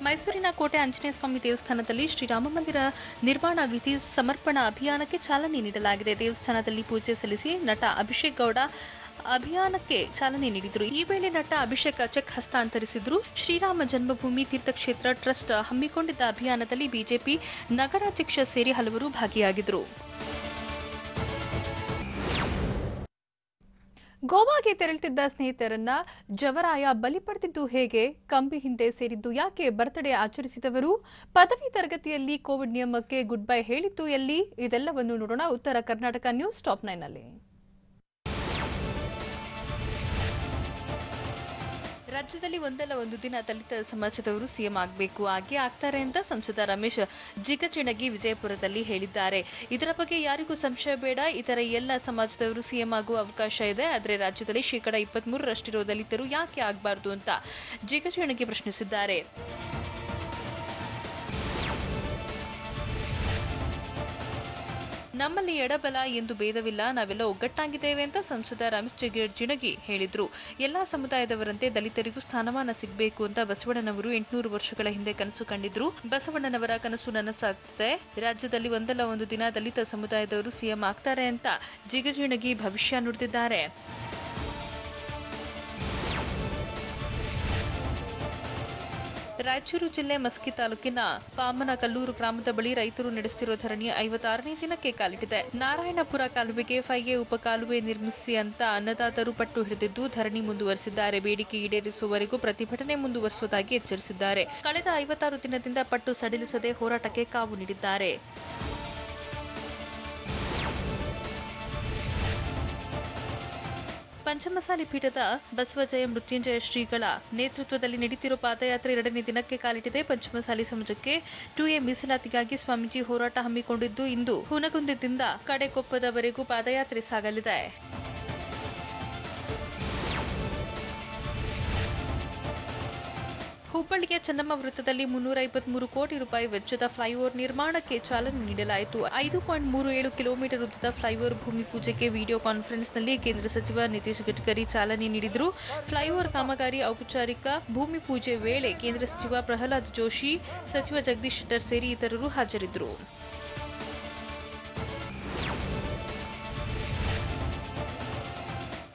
ಮೈಸೂರಿನ ಕೋಟೆ ಆಂಜನೇಯ ಸ್ವಾಮಿ ದೇವಸ್ಥಾನದಲ್ಲಿ ಶ್ರೀರಾಮ ಮಂದಿರ ನಿರ್ಮಾಣ ವಿಧಿ ಸಮರ್ಪಣಾ ಅಭಿಯಾನಕ್ಕೆ ಚಾಲನೆ ನೀಡಲಾಗಿದೆ. ದೇವಸ್ಥಾನದಲ್ಲಿ ಪೂಜೆ ಸಲ್ಲಿಸಿ ನಟ ಅಭಿಷೇಕ್ ಗೌಡ ಅಭಿಯಾನಕ್ಕೆ ಚಾಲನೆ ನೀಡಿದರು. ಈ ವೇಳೆ ನಟ ಅಭಿಷೇಕ್ ಚೆಕ್ ಹಸ್ತಾಂತರಿಸಿದ್ರು. ಶ್ರೀರಾಮ ಜನ್ಮಭೂಮಿ ತೀರ್ಥಕ್ಷೇತ್ರ ಟ್ರಸ್ಟ್ ಹಮ್ಮಿಕೊಂಡಿದ್ದ ಅಭಿಯಾನದಲ್ಲಿ ಬಿಜೆಪಿ ನಗರಾಧ್ಯಕ್ಷ ಸೇರಿ ಹಲವರು ಭಾಗಿಯಾಗಿದ್ದರು. ಗೋವಾಗೆ ತೆರಳುತ್ತಿದ್ದ ಸ್ನೇಹಿತರನ್ನ ಜವರಾಯ ಬಲಿ ಪಡೆದಿದ್ದು ಹೇಗೆ? ಕಂಬಿ ಹಿಂದೆ ಸೇರಿದ್ದು ಯಾಕೆ? ಬರ್ತ್ಡೇ ಆಚರಿಸಿದವರು ಪದವಿ ತರಗತಿಯಲ್ಲಿ ಕೋವಿಡ್ ನಿಯಮಕ್ಕೆ ಗುಡ್ ಬೈ ಹೇಳಿದ್ದು ಎಲ್ಲಿ? ಇದೆಲ್ಲವನ್ನು ನೋಡೋಣ ಉತ್ತರ ಕರ್ನಾಟಕ ನ್ಯೂಸ್ ಟಾಪ್ 9 ನಲ್ಲಿ. ರಾಜ್ಯದಲ್ಲಿ ಒಂದಲ್ಲ ಒಂದು ದಿನ ದಲಿತ ಸಮಾಜದವರು ಸಿಎಂ ಆಗಬೇಕು, ಹಾಗೆ ಆಗ್ತಾರೆ ಅಂತ ಸಂಸದ ರಮೇಶ್ ಜಿಗಜಿಣಗಿ ವಿಜಯಪುರದಲ್ಲಿ ಹೇಳಿದ್ದಾರೆ. ಇದರ ಬಗ್ಗೆ ಯಾರಿಗೂ ಸಂಶಯ ಬೇಡ. ಇತರ ಎಲ್ಲ ಸಮಾಜದವರು ಸಿಎಂ ಆಗುವ ಅವಕಾಶ ಇದೆ. ಆದರೆ ರಾಜ್ಯದಲ್ಲಿ 23% ದಲಿತರು ಯಾಕೆ ಆಗಬಾರದು ಅಂತ ಜಿಗಜಿಣಗಿ ಪ್ರಶ್ನಿಸಿದ್ದಾರೆ. ನಮ್ಮಲ್ಲಿ ಎಡಬಲ ಎಂದು ಭೇದವಿಲ್ಲ, ನಾವೆಲ್ಲ ಒಗ್ಗಟ್ಟಾಗಿದ್ದೇವೆ ಅಂತ ಸಂಸದ ರಮೇಶ್ ಜಿಗಜಿಣಗಿ ಹೇಳಿದ್ರು. ಎಲ್ಲಾ ಸಮುದಾಯದವರಂತೆ ದಲಿತರಿಗೂ ಸ್ಥಾನಮಾನ ಸಿಗಬೇಕು ಅಂತ ಬಸವಣ್ಣನವರು 800 ವರ್ಷಗಳ ಹಿಂದೆ ಕನಸು ಕಂಡಿದ್ರು. ಬಸವಣ್ಣನವರ ಕನಸು ನನಸಾಗ್ತಿದೆ. ರಾಜ್ಯದಲ್ಲಿ ಒಂದಲ್ಲ ಒಂದು ದಿನ ದಲಿತ ಸಮುದಾಯದವರು ಸಿಎಂ ಆಗ್ತಾರೆ ಅಂತ ಜಿಗಜಿಣಗಿ ಭವಿಷ್ಯ ನುಡಿದಿದ್ದಾರೆ. ರಾಯಚೂರು ಜಿಲ್ಲೆ ಮಸ್ಕಿ ತಾಲೂಕಿನ ಪಾಮನಕಲ್ಲೂರು ಗ್ರಾಮದ ಬಳಿ ರೈತರು ನಡೆಸುತ್ತಿರುವ ಧರಣಿ 56ನೇ ದಿನಕ್ಕೆ ಕಾಲಿಟ್ಟಿದೆ. ನಾರಾಯಣಪುರ ಕಾಲುವೆಗೆ 5A ಉಪಕಾಲುವೆ ನಿರ್ಮಿಸಿ ಅಂತ ಅನ್ನದಾತರು ಪಟ್ಟು ಹಿಡಿದಿದ್ದು ಧರಣಿ ಮುಂದುವರೆಸಿದ್ದಾರೆ. ಬೇಡಿಕೆ ಈಡೇರಿಸುವವರೆಗೂ ಪ್ರತಿಭಟನೆ ಮುಂದುವರೆಸುವುದಾಗಿ ಎಚ್ಚರಿಸಿದ್ದಾರೆ. ಕಳೆದ 56 ದಿನದಿಂದ ಪಟ್ಟು ಸಡಿಲಿಸದೆ ಹೋರಾಟಕ್ಕೆ ಕಾವು ನೀಡಿದ್ದಾರೆ. ಪಂಚಮಸಾಲಿ ಪೀಠದ ಬಸವಜಯ ಮೃತ್ಯುಂಜಯ ಶ್ರೀಗಳ ನೇತೃತ್ವದಲ್ಲಿ ನಡೆಯುತ್ತಿರುವ ಪಾದಯಾತ್ರೆ 2ನೇ ದಿನಕ್ಕೆ ಕಾಲಿಟ್ಟಿದೆ. ಪಂಚಮಸಾಲಿ ಸಮಾಜಕ್ಕೆ 2A ಮೀಸಲಾತಿಗಾಗಿ ಸ್ವಾಮೀಜಿ ಹೋರಾಟ ಹಮ್ಮಿಕೊಂಡಿದ್ದು ಇಂದು ಹುನಗುಂದದಿಂದ ಕಡೆಕೊಪ್ಪದವರೆಗೂ ಪಾದಯಾತ್ರೆ ಸಾಗಲಿದೆ. ಹುಬ್ಬಳ್ಳಿಯ ಚೆನ್ನಮ್ಮ ವೃತ್ತದಲ್ಲಿ 353 ಕೋಟಿ ರೂಪಾಯಿ ವೆಚ್ಚದ ಫ್ಲೈಓವರ್ ನಿರ್ಮಾಣಕ್ಕೆ ಚಾಲನೆ ನೀಡಲಾಯಿತು. 5.37 ಕಿಲೋಮೀಟರ್ ಉದ್ದದ ಫ್ಲೈಓವರ್ ಭೂಮಿ ಪೂಜೆಗೆ ವಿಡಿಯೋ ಕಾನ್ಫರೆನ್ಸ್ನಲ್ಲಿ ಕೇಂದ್ರ ಸಚಿವ ನಿತೀಶ್ ಗಡ್ಕರಿ ಚಾಲನೆ ನೀಡಿದರು. ಫ್ಲೈಓವರ್ ಕಾಮಗಾರಿ ಔಪಚಾರಿಕ ಭೂಮಿ ಪೂಜೆ ವೇಳೆ ಕೇಂದ್ರ ಸಚಿವ ಪ್ರಹ್ಲಾದ್ ಜೋಶಿ, ಸಚಿವ ಜಗದೀಶ್ ಶೆಟ್ಟರ್ ಸೇರಿ ಇತರರು ಹಾಜರಿದ್ದರು.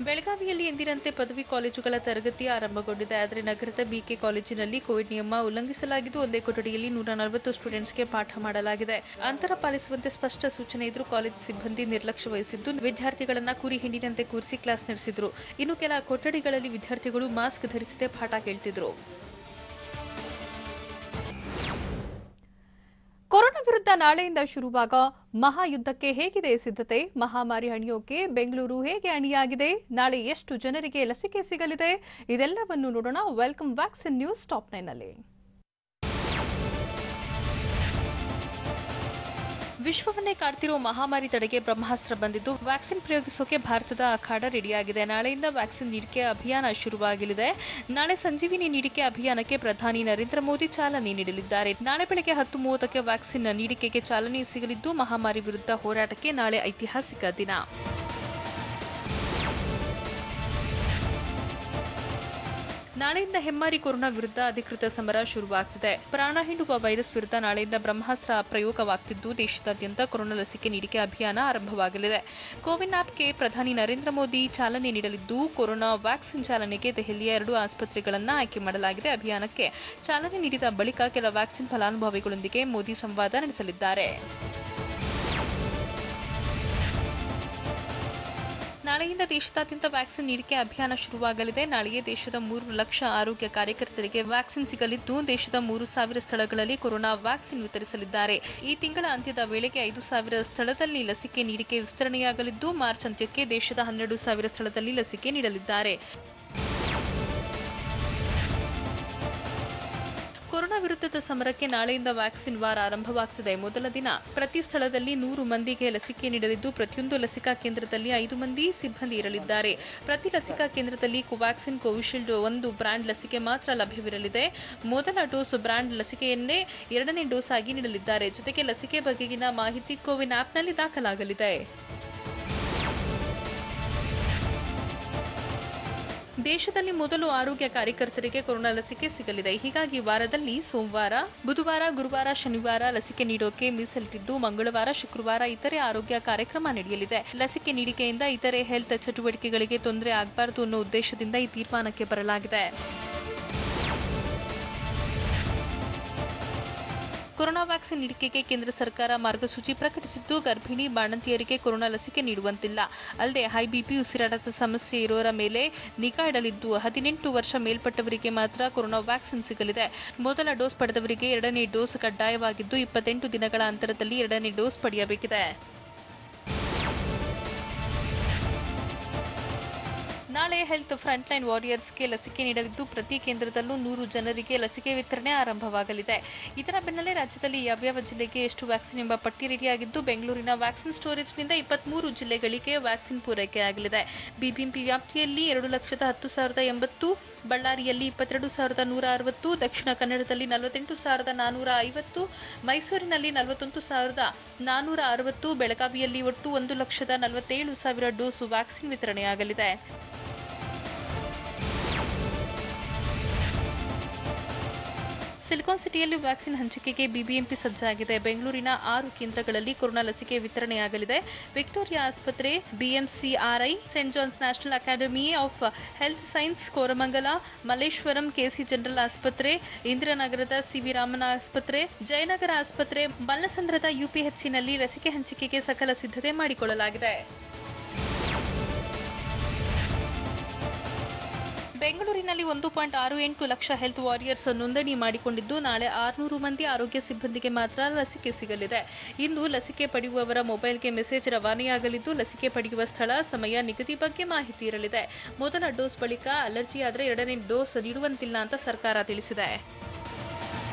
ಬೆಳಗಾವಿಯಲ್ಲಿ ಎಂದಿನಂತೆ ಪದವಿ ಕಾಲೇಜುಗಳ ತರಗತಿ ಆರಂಭಗೊಂಡಿದೆ. ಆದರೆ ನಗರದ ಬಿಕೆ ಕಾಲೇಜಿನಲ್ಲಿ ಕೋವಿಡ್ ನಿಯಮ ಉಲ್ಲಂಘಿಸಲಾಗಿದ್ದು ಒಂದೇ ಕೊಠಡಿಯಲ್ಲಿ 140 ಸ್ಟೂಡೆಂಟ್ಸ್ಗೆ ಪಾಠ ಮಾಡಲಾಗಿದೆ. ಅಂತರ ಪಾಲಿಸುವಂತೆ ಸ್ಪಷ್ಟ ಸೂಚನೆ ಇದ್ರೂ ಕಾಲೇಜ್ ಸಿಬ್ಬಂದಿ ನಿರ್ಲಕ್ಷ್ಯ ವಹಿಸಿದ್ದು ವಿದ್ಯಾರ್ಥಿಗಳನ್ನ ಕುರಿ ಹಿಂಡಿನಂತೆ ಕೂರಿಸಿ ಕ್ಲಾಸ್ ನಡೆಸಿದ್ರು. ಇನ್ನು ಕೆಲ ಕೊಠಡಿಗಳಲ್ಲಿ ವಿದ್ಯಾರ್ಥಿಗಳು ಮಾಸ್ಕ್ ಧರಿಸದೆ ಪಾಠ ಕೇಳ್ತಿದ್ರು. ಕೊರೋನಾ ವಿರುದ್ಧ ನಾಳೆಯಿಂದ ಶುರುವಾಗ ಮಹಾಯುದ್ಧಕ್ಕೆ ಹೇಗಿದೆ ಸಿದ್ಧತೆ? ಮಹಾಮಾರಿ ಹಣಿಯೋಕೆ ಬೆಂಗಳೂರು ಹೇಗೆ ಅಣಿಯಾಗಿದೆ? ನಾಳೆ ಎಷ್ಟು ಜನರಿಗೆ ಲಸಿಕೆ ಸಿಗಲಿದೆ? ಇದೆಲ್ಲವನ್ನು ನೋಡೋಣ ವೆಲ್ಕಮ್ ವ್ಯಾಕ್ಸಿನ್ ನ್ಯೂಸ್ ಟಾಪ್ 9 ನಲ್ಲಿ. ವಿಶ್ವವನ್ನೇ ಕಾಡ್ತಿರೋ ಮಹಾಮಾರಿ ತಡೆಗೆ ಬ್ರಹ್ಮಾಸ್ತ್ರ ಬಂದಿದ್ದು ವ್ಯಾಕ್ಸಿನ್ ಪ್ರಯೋಗಿಸೋಕೆ ಭಾರತದ ಅಖಾಡ ರೆಡಿಯಾಗಿದೆ. ನಾಳೆಯಿಂದ ವ್ಯಾಕ್ಸಿನ್ ನೀಡಿಕೆ ಅಭಿಯಾನ ಶುರುವಾಗಲಿದೆ. ನಾಳೆ ಸಂಜೀವಿನಿ ನೀಡಿಕೆ ಅಭಿಯಾನಕ್ಕೆ ಪ್ರಧಾನಿ ನರೇಂದ್ರ ಮೋದಿ ಚಾಲನೆ ನೀಡಲಿದ್ದಾರೆ. ನಾಳೆ ಬೆಳಗ್ಗೆ 10:30ಕ್ಕೆ ವ್ಯಾಕ್ಸಿನ್ ನೀಡಿಕೆಗೆ ಚಾಲನೆ ಸಿಗಲಿದ್ದು ಮಹಾಮಾರಿ ವಿರುದ್ಧ ಹೋರಾಟಕ್ಕೆ ನಾಳೆ ಐತಿಹಾಸಿಕ ದಿನ. ನಾಳೆಯಿಂದ ಹೆಮ್ಮಾರಿ ಕೊರೋನಾ ವಿರುದ್ಧ ಅಧಿಕೃತ ಸಮರ ಶುರುವಾಗುತ್ತಿದೆ. ಪ್ರಾಣ ಹಿಂಡುವ ವೈರಸ್ ವಿರುದ್ಧ ನಾಳೆಯಿಂದ ಬ್ರಹ್ಮಾಸ್ತ್ರ ಪ್ರಯೋಗವಾಗುತ್ತಿದ್ದು ದೇಶದಾದ್ಯಂತ ಕೊರೋನಾ ಲಸಿಕೆ ನೀಡಿಕೆ ಅಭಿಯಾನ ಆರಂಭವಾಗಲಿದೆ. ಕೋವಿನ್ ಆಪ್ಗೆ ಪ್ರಧಾನಿ ನರೇಂದ್ರ ಮೋದಿ ಚಾಲನೆ ನೀಡಲಿದ್ದು ಕೊರೋನಾ ವ್ಯಾಕ್ಸಿನ್ ಚಾಲನೆಗೆ ದೆಹಲಿಯ 2 ಆಸ್ಪತ್ರೆಗಳನ್ನು ಆಯ್ಕೆ ಮಾಡಲಾಗಿದೆ. ಅಭಿಯಾನಕ್ಕೆ ಚಾಲನೆ ನೀಡಿದ ಬಳಿಕ ಕೆಲ ವ್ಯಾಕ್ಸಿನ್ ಫಲಾನುಭವಿಗಳೊಂದಿಗೆ ಮೋದಿ ಸಂವಾದ ನಡೆಸಲಿದ್ದಾರೆ. ನಾಳೆಯಿಂದ ದೇಶದಾದ್ಯಂತ ವ್ಯಾಕ್ಸಿನ್ ನೀಡಿಕೆ ಅಭಿಯಾನ ಶುರುವಾಗಲಿದೆ. ನಾಳೆಯೇ ದೇಶದ 3 ಲಕ್ಷ ಆರೋಗ್ಯ ಕಾರ್ಯಕರ್ತರಿಗೆ ವ್ಯಾಕ್ಸಿನ್ ಸಿಗಲಿದ್ದು ದೇಶದ 3,000 ಸ್ಥಳಗಳಲ್ಲಿ ಕೊರೋನಾ ವ್ಯಾಕ್ಸಿನ್ ವಿತರಿಸಲಿದ್ದಾರೆ. ಈ ತಿಂಗಳ ಅಂತ್ಯದ ವೇಳೆಗೆ 5,000 ಸ್ಥಳದಲ್ಲಿ ಲಸಿಕೆ ನೀಡಿಕೆ ವಿಸ್ತರಣೆಯಾಗಲಿದ್ದು ಮಾರ್ಚ್ ಅಂತ್ಯಕ್ಕೆ ದೇಶದ 12,000 ಸ್ಥಳದಲ್ಲಿ ಲಸಿಕೆ ನೀಡಲಿದ್ದಾರೆ. ಕೊರೋನಾ ವಿರುದ್ಧದ ಸಮರಕ್ಕೆ ನಾಳೆಯಿಂದ ವ್ಯಾಕ್ಸಿನ್ ವಾರ ಆರಂಭವಾಗುತ್ತದೆ. ಮೊದಲ ದಿನ ಪ್ರತಿ ಸ್ಥಳದಲ್ಲಿ 100 ಮಂದಿಗೆ ಲಸಿಕೆ ನೀಡಲಿದ್ದು ಪ್ರತಿಯೊಂದು ಲಸಿಕಾ ಕೇಂದ್ರದಲ್ಲಿ 5 ಮಂದಿ ಸಿಬ್ಬಂದಿ ಇರಲಿದ್ದಾರೆ. ಪ್ರತಿ ಲಸಿಕಾ ಕೇಂದ್ರದಲ್ಲಿ ಕೋವ್ಯಾಕ್ಸಿನ್, ಕೋವಿಶೀಲ್ಡ್ 1 ಬ್ರಾಂಡ್ ಲಸಿಕೆ ಮಾತ್ರ ಲಭ್ಯವಿರಲಿದೆ. ಮೊದಲ ಡೋಸ್ ಬ್ರಾಂಡ್ ಲಸಿಕೆಯನ್ನೇ 2ನೇ ಡೋಸ್ ಆಗಿ ನೀಡಲಿದ್ದಾರೆ. ಜೊತೆಗೆ ಲಸಿಕೆ ಬಗೆಗಿನ ಮಾಹಿತಿ ಕೋವಿನ್ ಆಪ್ನಲ್ಲಿ ದಾಖಲಾಗಲಿದೆ. ದೇಶದಲ್ಲಿ ಮೊದಲು ಆರೋಗ್ಯ ಕಾರ್ಯಕರ್ತರಿಗೆ ಕೊರೋನಾ ಲಸಿಕೆ ಸಿಗಲಿದೆ. ಹೀಗಾಗಿ ವಾರದಲ್ಲಿ ಸೋಮವಾರ, ಬುಧವಾರ, ಗುರುವಾರ, ಶನಿವಾರ ಲಸಿಕೆ ನೀಡೋಕೆ ಮೀಸಲಿಟ್ಟಿದ್ದು ಮಂಗಳವಾರ, ಶುಕ್ರವಾರ ಇತರೆ ಆರೋಗ್ಯ ಕಾರ್ಯಕ್ರಮ ನಡೆಯಲಿದೆ. ಲಸಿಕೆ ನೀಡಿಕೆಯಿಂದ ಇತರೆ ಹೆಲ್ತ್ ಚಟುವಟಿಕೆಗಳಿಗೆ ತೊಂದರೆ ಆಗಬಾರದು ಅನ್ನೋ ಉದ್ದೇಶದಿಂದ ಈ ತೀರ್ಮಾನಕ್ಕೆ ಬರಲಾಗಿದೆ. ಕೊರೋನಾ ವ್ಯಾಕ್ಸಿನ್ ನೀಡಿಕೆಗೆ ಕೇಂದ್ರ ಸರ್ಕಾರ ಮಾರ್ಗಸೂಚಿ ಪ್ರಕಟಿಸಿದ್ದು, ಗರ್ಭಿಣಿ ಬಾಣಂತಿಯರಿಗೆ ಕೊರೋನಾ ಲಸಿಕೆ ನೀಡುವಂತಿಲ್ಲ. ಅಲ್ಲದೆ ಹೈ ಬಿಪಿ, ಉಸಿರಾಟದ ಸಮಸ್ಯೆ ಇರೋರ ಮೇಲೆ ನಿಗಾ ಇಡಲಿದ್ದು 18 ವರ್ಷ ಮೇಲ್ಪಟ್ಟವರಿಗೆ ಮಾತ್ರ ಕೊರೋನಾ ವ್ಯಾಕ್ಸಿನ್ ಸಿಗಲಿದೆ. ಮೊದಲ ಡೋಸ್ ಪಡೆದವರಿಗೆ ಎರಡನೇ ಡೋಸ್ ಕಡ್ಡಾಯವಾಗಿದ್ದು 28 ದಿನಗಳ ಅಂತರದಲ್ಲಿ ಎರಡನೇ ಡೋಸ್ ಪಡೆಯಬೇಕಿದೆ. ನಾಳೆ ಹೆಲ್ತ್ ಫ್ರಂಟ್ಲೈನ್ ವಾರಿಯರ್ಸ್ಗೆ ಲಸಿಕೆ ನೀಡಲಿದ್ದು, ಪ್ರತಿ ಕೇಂದ್ರದಲ್ಲೂ 100 ಜನರಿಗೆ ಲಸಿಕೆ ವಿತರಣೆ ಆರಂಭವಾಗಲಿದೆ. ಇದರ ಬೆನ್ನಲ್ಲೇ ರಾಜ್ಯದಲ್ಲಿ ಯಾವ್ಯಾವ ಜಿಲ್ಲೆಗೆ ಎಷ್ಟು ವ್ಯಾಕ್ಸಿನ್ ಎಂಬ ಪಟ್ಟಿ ರೆಡಿಯಾಗಿದ್ದು, ಬೆಂಗಳೂರಿನ ವ್ಯಾಕ್ಸಿನ್ ಸ್ಟೋರೇಜ್ನಿಂದ 23 ಜಿಲ್ಲೆಗಳಿಗೆ ವ್ಯಾಕ್ಸಿನ್ ಪೂರೈಕೆಯಾಗಲಿದೆ. ಬಿಬಿಎಂಪಿ ವ್ಯಾಪ್ತಿಯಲ್ಲಿ 2,10,080, ಬಳ್ಳಾರಿಯಲ್ಲಿ 22,160, ದಕ್ಷಿಣ ಕನ್ನಡದಲ್ಲಿ 48,450, ಮೈಸೂರಿನಲ್ಲಿ 41,460, ಬೆಳಗಾವಿಯಲ್ಲಿ ಒಟ್ಟು 1,47,000 ಡೋಸ್ ವ್ಯಾಕ್ಸಿನ್ ವಿತರಣೆಯಾಗಲಿದೆ. ಸಿಲಿಕಾನ್ ಸಿಟಿಯಲ್ಲಿ ವ್ಯಾಕ್ಸಿನ್ ಹಂಚಿಕೆಗೆ ಬಿಬಿಎಂಪಿ ಸಜ್ಜಾಗಿದೆ. ಬೆಂಗಳೂರಿನ 6 ಕೇಂದ್ರಗಳಲ್ಲಿ ಕೊರೋನಾ ಲಸಿಕೆ ವಿತರಣೆಯಾಗಲಿದೆ. ವಿಕ್ಟೋರಿಯಾ ಆಸ್ಪತ್ರೆ, BMCRI, Saint John's National Academy of Health Science, Koramangala, Malleshwaram, KC General ಆಸ್ಪತ್ರೆ, ಇಂದಿರಾನಗರದ ಸಿವಿ ರಾಮನ ಆಸ್ಪತ್ರೆ, ಜಯನಗರ ಆಸ್ಪತ್ರೆ, ಬಲ್ಲಸಂದ್ರದ ಯುಪಿಎಚ್ಸಿನಲ್ಲಿ ಲಸಿಕೆ ಹಂಚಿಕೆಗೆ ಸಕಲ ಸಿದ್ಧತೆ ಮಾಡಿಕೊಳ್ಳಲಾಗಿದೆ. ಬೆಂಗಳೂರಿನಲ್ಲಿ 1.68 ಲಕ್ಷ ಹೆಲ್ತ್ ವಾರಿಯರ್ಸ್ ನೋಂದಣಿ ಮಾಡಿಕೊಂಡಿದ್ದು, ನಾಳೆ 600 ಮಂದಿ ಆರೋಗ್ಯ ಸಿಬ್ಬಂದಿಗೆ ಮಾತ್ರ ಲಸಿಕೆ ಸಿಗಲಿದೆ. ಇಂದು ಲಸಿಕೆ ಪಡೆಯುವವರ ಮೊಬೈಲ್ಗೆ ಮೆಸೇಜ್ ರವಾನೆಯಾಗಲಿದ್ದು, ಲಸಿಕೆ ಪಡೆಯುವ ಸ್ಥಳ, ಸಮಯ, ನಿಗದಿ ಬಗ್ಗೆ ಮಾಹಿತಿ ಇರಲಿದೆ. ಮೊದಲ ಡೋಸ್ ಬಳಿಕ ಅಲರ್ಜಿಯಾದರೆ ಎರಡನೇ ಡೋಸ್ ನೀಡುವಂತಿಲ್ಲ ಅಂತ ಸರ್ಕಾರ ತಿಳಿಸಿದೆ.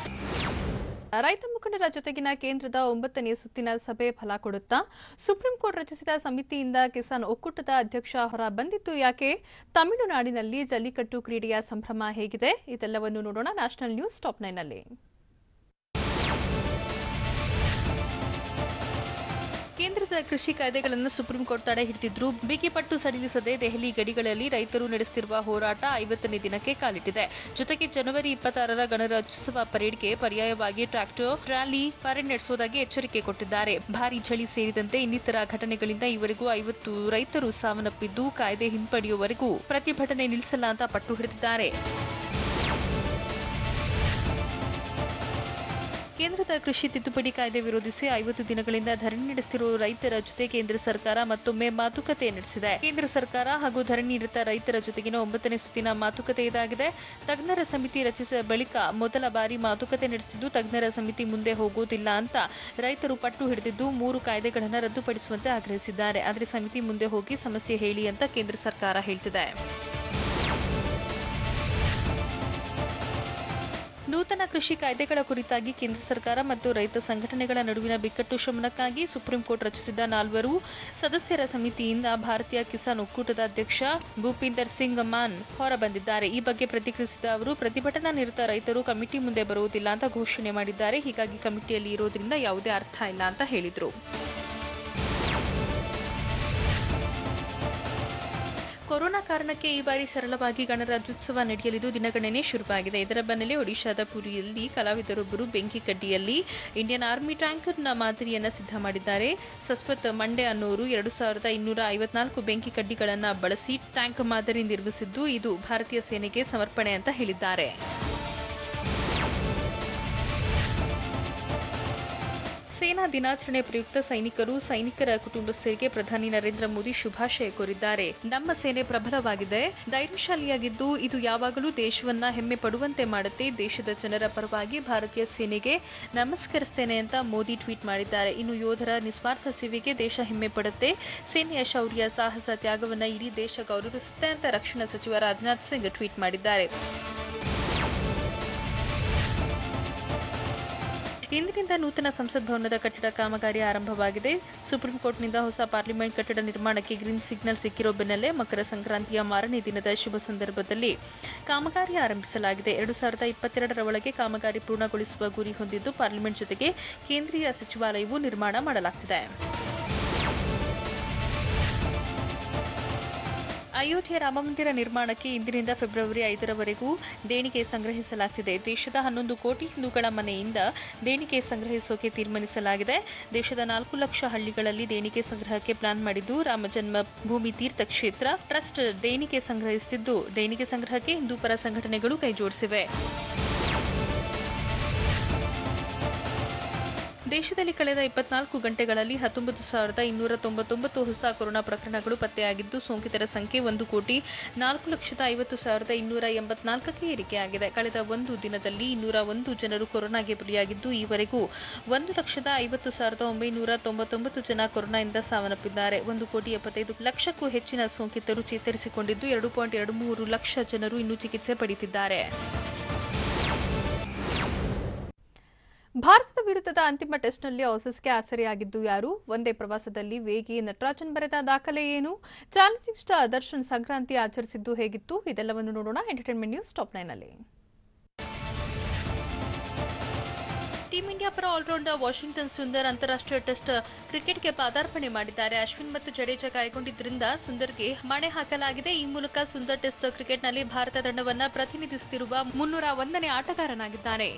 ರೈತ ಮುಖಂಡರ ಜೊತೆಗಿನ ಕೇಂದ್ರದ 9ನೇ ಸುತ್ತಿನ ಸಭೆ ಫಲ ಕೊಡುತ್ತಾ? ಸುಪ್ರೀಂ ಕೋರ್ಟ್ ರಚಿಸಿದ ಸಮಿತಿಯಿಂದ ಕಿಸಾನ್ ಒಕ್ಕೂಟದ ಅಧ್ಯಕ್ಷ ಹೊರ ಬಂದಿದ್ದು ಯಾಕೆ? ತಮಿಳುನಾಡಿನಲ್ಲಿ ಜಲ್ಲಿಕಟ್ಟು ಕ್ರೀಡೆಯ ಸಂಭ್ರಮ ಹೇಗಿದೆ? ಇದೆಲ್ಲವನ್ನು ನೋಡೋಣ ನ್ಯಾಷನಲ್ ನ್ಯೂಸ್ ಟಾಪ್ 9 ನಲ್ಲಿ. ಕೇಂದ್ರದ ಕೃಷಿ ಕಾಯ್ದೆಗಳನ್ನು ಸುಪ್ರೀಂ ಕೋರ್ಟ್ ತಡೆ ಹಿಡಿದಿದ್ರೂ ಬಿಗಿಪಟ್ಟು ಸಡಿಲಿಸದೆ ದೆಹಲಿ ಗಡಿಗಳಲ್ಲಿ ರೈತರು ನಡೆಸುತ್ತಿರುವ ಹೋರಾಟ 50ನೇ ದಿನಕ್ಕೆ ಕಾಲಿಟ್ಟಿದೆ. ಜೊತೆಗೆ ಜನವರಿ 26ರ ಗಣರಾಜ್ಯೋತ್ಸವ ಪರೇಡ್ಗೆ ಪರ್ಯಾಯವಾಗಿ ಟ್ರ್ಯಾಕ್ಟರ್ ರ್ಯಾಲಿ ಪರೇಡ್ ನಡೆಸುವುದಾಗಿ ಎಚ್ಚರಿಕೆ ಕೊಟ್ಟಿದ್ದಾರೆ. ಭಾರೀ ಚಳಿ ಸೇರಿದಂತೆ ಇನ್ನಿತರ ಘಟನೆಗಳಿಂದ ಈವರೆಗೂ 50 ರೈತರು ಸಾವನ್ನಪ್ಪಿದ್ದು, ಕಾಯ್ದೆ ಹಿಂಪಡೆಯುವವರೆಗೂ ಪ್ರತಿಭಟನೆ ನಿಲ್ಲಿಸಲ್ಲ ಅಂತ ಪಟ್ಟು ಹಿಡಿದಿದ್ದಾರೆ. ಕೇಂದ್ರದ ಕೃಷಿ ತಿದ್ದುಪಡಿ ಕಾಯ್ದೆ ವಿರೋಧಿಸಿ 50 ದಿನಗಳಿಂದ ಧರಣಿ ನಡೆಸುತ್ತಿರುವ ರೈತರ ಜೊತೆ ಕೇಂದ್ರ ಸರ್ಕಾರ ಮತ್ತೊಮ್ಮೆ ಮಾತುಕತೆ ನಡೆಸಿದೆ. ಕೇಂದ್ರ ಸರ್ಕಾರ ಹಾಗೂ ಧರಣಿ ನಿರತ ರೈತರ ಜೊತೆಗಿನ 9ನೇ ಸುತ್ತಿನ ಮಾತುಕತೆ ಇದಾಗಿದೆ. ತಜ್ಞರ ಸಮಿತಿ ರಚಿಸಿದ ಬಳಿಕ ಮೊದಲ ಬಾರಿ ಮಾತುಕತೆ ನಡೆಸಿದ್ದು, ತಜ್ಞರ ಸಮಿತಿ ಮುಂದೆ ಹೋಗುವುದಿಲ್ಲ ಅಂತ ರೈತರು ಪಟ್ಟು ಹಿಡಿದಿದ್ದು 3 ಕಾಯ್ದೆಗಳನ್ನು ರದ್ದುಪಡಿಸುವಂತೆ ಆಗ್ರಹಿಸಿದ್ದಾರೆ. ಆದರೆ ಸಮಿತಿ ಮುಂದೆ ಹೋಗಿ ಸಮಸ್ಯೆ ಹೇಳಿ ಅಂತ ಕೇಂದ್ರ ಸರ್ಕಾರ ಹೇಳ್ತಿದೆ. ನೂತನ ಕೃಷಿ ಕಾಯ್ದೆಗಳ ಕುರಿತಾಗಿ ಕೇಂದ್ರ ಸರ್ಕಾರ ಮತ್ತು ರೈತ ಸಂಘಟನೆಗಳ ನಡುವಿನ ಬಿಕ್ಕಟ್ಟು ಶಮನಕ್ಕಾಗಿ ಸುಪ್ರೀಂ ಕೋರ್ಟ್ ರಚಿಸಿದ 4 ಸದಸ್ಯರ ಸಮಿತಿಯಿಂದ ಭಾರತೀಯ ಕಿಸಾನ್ ಒಕ್ಕೂಟದ ಅಧ್ಯಕ್ಷ ಭೂಪಿಂದರ್ ಸಿಂಗ್ ಮಾನ್ ಹೊರಬಂದಿದ್ದಾರೆ. ಈ ಬಗ್ಗೆ ಪ್ರತಿಕ್ರಿಯಿಸಿದ ಅವರು, ಪ್ರತಿಭಟನಾ ನಿರತ ರೈತರು ಕಮಿಟಿ ಮುಂದೆ ಬರುವುದಿಲ್ಲ ಅಂತ ಘೋಷಣೆ ಮಾಡಿದ್ದಾರೆ. ಹೀಗಾಗಿ ಕಮಿಟಿಯಲ್ಲಿ ಇರೋದ್ರಿಂದ ಯಾವುದೇ ಅರ್ಥ ಇಲ್ಲ ಅಂತ ಹೇಳಿದರು. ಕೊರೋನಾ ಕಾರಣಕ್ಕೆ ಈ ಬಾರಿ ಸರಳವಾಗಿ ಗಣರಾಜ್ಯೋತ್ಸವ ನಡೆಯಲಿದ್ದು ದಿನಗಣನೆ ಶುರುವಾಗಿದೆ. ಇದರ ಬೆನ್ನಲ್ಲೇ ಒಡಿಶಾದ ಪುರಿಯಲ್ಲಿ ಕಲಾವಿದರೊಬ್ಬರು ಬೆಂಕಿ ಕಡ್ಡಿಯಲ್ಲಿ ಇಂಡಿಯನ್ ಆರ್ಮಿ ಟ್ಯಾಂಕರ್ನ ಮಾದರಿಯನ್ನು ಸಿದ್ಧ ಮಾಡಿದ್ದಾರೆ. ಸಸ್ವತ್ ಮಂಡೆ ಅನ್ನೋರು 2254 ಬೆಂಕಿ ಕಡ್ಡಿಗಳನ್ನು ಬಳಸಿ ಟ್ಯಾಂಕ್ ಮಾದರಿ ನಿರ್ಮಿಸಿದ್ದು, ಇದು ಭಾರತೀಯ ಸೇನೆಗೆ ಸಮರ್ಪಣೆ ಅಂತ ಹೇಳಿದ್ದಾರೆ. ಸೇನಾ ದಿನಾಚರಣೆ ಪ್ರಯುಕ್ತ ಸೈನಿಕರ ಕುಟುಂಬಸ್ಥರಿಗೆ ಪ್ರಧಾನಿ ನರೇಂದ್ರ ಮೋದಿ ಶುಭಾಶಯ ಕೋರಿದ್ದಾರೆ. ನಮ್ಮ ಸೇನೆ ಪ್ರಬಲವಾಗಿದೆ, ಧೈರ್ಯಶಾಲಿಯಾಗಿದ್ದು ಇದು ಯಾವಾಗಲೂ ದೇಶವನ್ನ ಹೆಮ್ಮೆ ಪಡುವಂತೆ ಮಾಡುತ್ತೆ. ದೇಶದ ಜನರ ಪರವಾಗಿ ಭಾರತೀಯ ಸೇನೆಗೆ ನಮಸ್ಕರಿಸುತ್ತೇನೆ ಅಂತ ಮೋದಿ ಟ್ವೀಟ್ ಮಾಡಿದ್ದಾರೆ. ಇನ್ನು ಯೋಧರ ನಿಸ್ವಾರ್ಥ ಸೇವೆಗೆ ದೇಶ ಹೆಮ್ಮೆ ಪಡುತ್ತೆ. ಸೇನೆಯ ಶೌರ್ಯ, ಸಾಹಸ, ತ್ಯಾಗವನ್ನ ಇಡೀ ದೇಶ ಗೌರವಿಸುತ್ತೆ ಅಂತ ರಕ್ಷಣಾ ಸಚಿವ ರಾಜನಾಥ್ ಸಿಂಗ್ ಟ್ವೀಟ್ ಮಾಡಿದ್ದಾರೆ. ಇಂದಿನಿಂದ ನೂತನ ಸಂಸತ್ ಭವನದ ಕಟ್ಟಡ ಕಾಮಗಾರಿ ಆರಂಭವಾಗಿದೆ. ಸುಪ್ರೀಂ ಕೋರ್ಟ್ನಿಂದ ಹೊಸ ಪಾರ್ಲಿಮೆಂಟ್ ಕಟ್ಟಡ ನಿರ್ಮಾಣಕ್ಕೆ ಗ್ರೀನ್ ಸಿಗ್ನಲ್ ಸಿಕ್ಕಿರೋ ಬೆನ್ನಲ್ಲೇ ಮಕರ ಸಂಕ್ರಾಂತಿಯ ಮಾರನೇ ದಿನದ ಶುಭ ಸಂದರ್ಭದಲ್ಲಿ ಕಾಮಗಾರಿ ಆರಂಭಿಸಲಾಗಿದೆ. 2022ರ ಒಳಗೆ ಕಾಮಗಾರಿ ಪೂರ್ಣಗೊಳಿಸುವ ಗುರಿ ಹೊಂದಿದ್ದು, ಪಾರ್ಲಿಮೆಂಟ್ ಜೊತೆಗೆ ಕೇಂದ್ರೀಯ ಸಚಿವಾಲಯವೂ ನಿರ್ಮಾಣ ಮಾಡಲಾಗುತ್ತಿದೆ. ಅಯೋಧ್ಯೆ ರಾಮಮಂದಿರ ನಿರ್ಮಾಣಕ್ಕೆ ಇಂದಿನಿಂದ ಫೆಬ್ರವರಿ 5ರವರೆಗೂ ದೇಣಿಗೆ ಸಂಗ್ರಹಿಸಲಾಗುತ್ತಿದೆ. ದೇಶದ 11 ಕೋಟಿ ಹಿಂದೂಗಳ ಮನೆಯಿಂದ ದೇಣಿಗೆ ಸಂಗ್ರಹಿಸೋಕೆ ತೀರ್ಮಾನಿಸಲಾಗಿದೆ. ದೇಶದ 4 ಲಕ್ಷ ಹಳ್ಳಿಗಳಲ್ಲಿ ದೇಣಿಗೆ ಸಂಗ್ರಹಕ್ಕೆ ಪ್ಲಾನ್ ಮಾಡಿದ್ದು ರಾಮಜನ್ಮ ಭೂಮಿ ತೀರ್ಥ ಕ್ಷೇತ್ರ ಟ್ರಸ್ಟ್ ದೇಣಿಗೆ ಸಂಗ್ರಹಿಸುತ್ತಿದ್ದು, ದೇಣಿಗೆ ಸಂಗ್ರಹಕ್ಕೆ ಹಿಂದೂ ಪರ ಸಂಘಟನೆಗಳು ಕೈಜೋಡಿಸಿವೆ. ದೇಶದಲ್ಲಿ ಕಳೆದ 24 ಗಂಟೆಗಳಲ್ಲಿ 19,299 ಹೊಸ ಕೊರೋನಾ ಪ್ರಕರಣಗಳು ಪತ್ತೆಯಾಗಿದ್ದು, ಸೋಂಕಿತರ ಸಂಖ್ಯೆ 1,450,284ಕ್ಕೆ ಏರಿಕೆಯಾಗಿದೆ. ಕಳೆದ ಒಂದು ದಿನದಲ್ಲಿ 201 ಜನರು ಕೊರೋನಾಗೆ ಬಲಿಯಾಗಿದ್ದು, ಈವರೆಗೂ 1,50,999 ಜನ ಕೊರೋನಾದಿಂದ ಸಾವನ್ನಪ್ಪಿದ್ದಾರೆ. 1,75,00,000ಕ್ಕೂ ಹೆಚ್ಚಿನ ಸೋಂಕಿತರು ಚೇತರಿಸಿಕೊಂಡಿದ್ದು, 2.23 ಲಕ್ಷ ಜನರು ಇನ್ನೂ ಚಿಕಿತ್ಸೆ ಪಡೆಯುತ್ತಿದ್ದಾರೆ. ಭಾರತದ ವಿರುದ್ಧದ ಅಂತಿಮ ಟೆಸ್ಟ್ನಲ್ಲಿ ಆಸೀಸ್ಗೆ ಆಸರೆಯಾಗಿದ್ದು ಯಾರು? ಒಂದೇ ಪ್ರವಾಸದಲ್ಲಿ ವೇಗಿ ನಟರಾಜನ್ ಬರೆದ ದಾಖಲೆ ಏನು? ಚಾಲೆಂಜಿಂಗ್ ಸ್ಟಾರ್ ದರ್ಶನ್ ಸಂಕ್ರಾಂತಿ ಆಚರಿಸಿದ್ದು ಹೇಗಿತ್ತು? ಇದೆಲ್ಲವನ್ನು ನೋಡೋಣ ಎಂಟರ್ಟೈನ್ಮೆಂಟ್ ನ್ಯೂಸ್ ಟಾಪ್ 9ನಲ್ಲಿ. ಟೀಂ ಇಂಡಿಯಾ ಪರ ಆಲ್ರೌಂಡರ್ ವಾಷಿಂಗ್ಟನ್ ಸುಂದರ್ ಅಂತಾರಾಷ್ಟ್ರೀಯ ಟೆಸ್ಟ್ ಕ್ರಿಕೆಟ್ಗೆ ಪಾದಾರ್ಪಣೆ ಮಾಡಿದ್ದಾರೆ. ಅಶ್ವಿನ್ ಮತ್ತು ಜಡೇಜಾ ಗಾಯಗೊಂಡಿದ್ದರಿಂದ ಸುಂದರ್ಗೆ ಮಣೆ ಹಾಕಲಾಗಿದೆ. ಈ ಮೂಲಕ ಸುಂದರ್ ಟೆಸ್ಟ್ ಕ್ರಿಕೆಟ್ನಲ್ಲಿ ಭಾರತ ತಂಡವನ್ನು ಪ್ರತಿನಿಧಿಸುತ್ತಿರುವ 301ನೇ ಆಟಗಾರನಾಗಿದ್ದಾನೆ.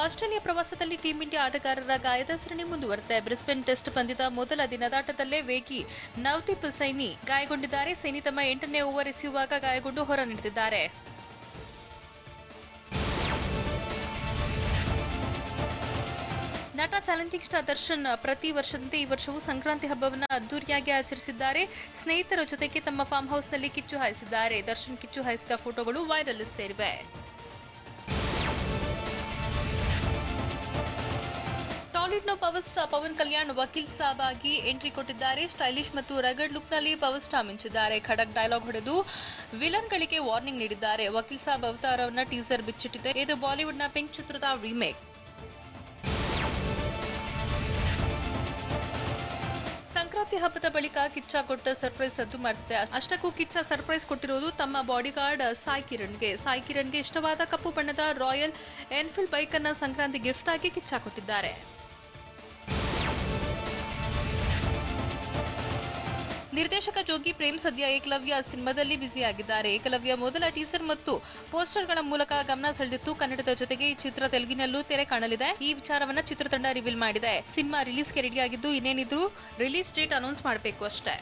ಆಸ್ಟ್ರೇಲಿಯಾ ಪ್ರವಾಸದಲ್ಲಿ ಟೀಂ ಇಂಡಿಯಾ ಆಟಗಾರರ ಗಾಯದ ಸರಣಿ ಮುಂದುವರೆದಿದೆ. ಬ್ರಿಸ್ಬೇನ್ ಟೆಸ್ಟ್ ಪಂದ್ಯದ ಮೊದಲ ದಿನದಾಟದಲ್ಲೇ ವೇಗಿ ನವದೀಪ್ ಸೈನಿ ಗಾಯಗೊಂಡಿದ್ದಾರೆ. ಸೈನಿ ತಮ್ಮ 8ನೇ ಓವರ್ ಎಸೆಯುವಾಗ ಗಾಯಗೊಂಡು ಹೊರ ನಿಂತಿದ್ದಾರೆ. ನಟ ಚಾಲೆಂಜಿಂಗ್ ಸ್ಟಾರ್ ದರ್ಶನ್ ಪ್ರತಿ ವರ್ಷದಂತೆ ಈ ವರ್ಷವೂ ಸಂಕ್ರಾಂತಿ ಹಬ್ಬವನ್ನು ಅದ್ದೂರಿಯಾಗಿ ಆಚರಿಸಿದ್ದಾರೆ. ಸ್ನೇಹಿತರ ಜೊತೆಗೆ ತಮ್ಮ ಫಾರ್ಮ್ ಹೌಸ್ನಲ್ಲಿ ಕಿಚ್ಚು ಹಾಯಿಸಿದ್ದಾರೆ. ದರ್ಶನ್ ಕಿಚ್ಚು ಹಾಯಿಸಿದ ಫೋಟೋಗಳು ವೈರಲ್ ಸೇರಿವೆ. ಟಾಲಿವುಡ್ನ ಪವರ್ ಸ್ಟಾರ್ ಪವನ್ ಕಲ್ಯಾಣ್ ವಕೀಲ್ ಸಾಬ್ ಆಗಿ ಎಂಟ್ರಿ ಕೊಟ್ಟಿದ್ದಾರೆ. ಸ್ಟೈಲಿಶ್ ಮತ್ತು ರಗಡ್ ಲುಕ್ನಲ್ಲಿ ಪವರ್ ಸ್ಟಾರ್ ಮಿಂಚಿದ್ದಾರೆ. ಖಡಕ್ ಡೈಲಾಗ್ ಹೊಡೆದು ವಿಲನ್ಗಳಿಗೆ ವಾರ್ನಿಂಗ್ ನೀಡಿದ್ದಾರೆ. ವಕೀಲ್ ಸಾಬ್ ಅವತಾರವನ್ನು ಟೀಸರ್ ಬಿಚ್ಚಿಟ್ಟಿದೆ. ಇದು ಬಾಲಿವುಡ್ನ ಪಿಂಕ್ ಚಿತ್ರದ ರೀಮೇಕ್. ಸಂಕ್ರಾಂತಿ ಹಬ್ಬದ ಬಳಿಕ ಕಿಚ್ಚ ಕೊಟ್ಟ ಸರ್ಪ್ರೈಸ್ ಸದ್ದು ಮಾಡ್ತಿದೆ. ಅಷ್ಟಕ್ಕೂ ಕಿಚ್ಚ ಸರ್ಪ್ರೈಸ್ ಕೊಟ್ಟಿರೋದು ತಮ್ಮ ಬಾಡಿಗಾರ್ಡ್ ಸಾಯಿ ಕಿರಣ್ಗೆ ಇಷ್ಟವಾದ ಕಪ್ಪು ಬಣ್ಣದ ರಾಯಲ್ ಎನ್ಫೀಲ್ಡ್ ಬೈಕ್ ಅನ್ನ ಸಂಕ್ರಾಂತಿ ಗಿಫ್ಟ್ ಆಗಿ ಕಿಚ್ಚ ಕೊಟ್ಟಿದ್ದಾರೆ. ನಿರ್ದೇಶಕ ಜೋಗಿ ಪ್ರೇಮ್ ಸದ್ಯ ಏಕಲವ್ಯ ಸಿನಿಮಾದಲ್ಲಿ ಬ್ಯುಸಿಯಾಗಿದ್ದಾರೆ. ಏಕಲವ್ಯ ಮೊದಲ ಟೀಸರ್ ಮತ್ತು ಪೋಸ್ಟರ್ಗಳ ಮೂಲಕ ಗಮನ ಸೆಳೆದಿತ್ತು. ಕನ್ನಡದ ಜೊತೆಗೆ ಈ ಚಿತ್ರ ತೆಲುಗಿನಲ್ಲೂ ತೆರೆ ಕಾಣಲಿದೆ. ಈ ವಿಚಾರವನ್ನ ಚಿತ್ರತಂಡ ರಿವೀಲ್ ಮಾಡಿದೆ. ಸಿನಿಮಾ ರಿಲೀಸ್ಗೆ ರೆಡಿಯಾಗಿದ್ದು ಇನ್ನೇನಿದ್ರು ರಿಲೀಸ್ ಡೇಟ್ ಅನೌನ್ಸ್ ಮಾಡಬೇಕು ಅಷ್ಟೇ.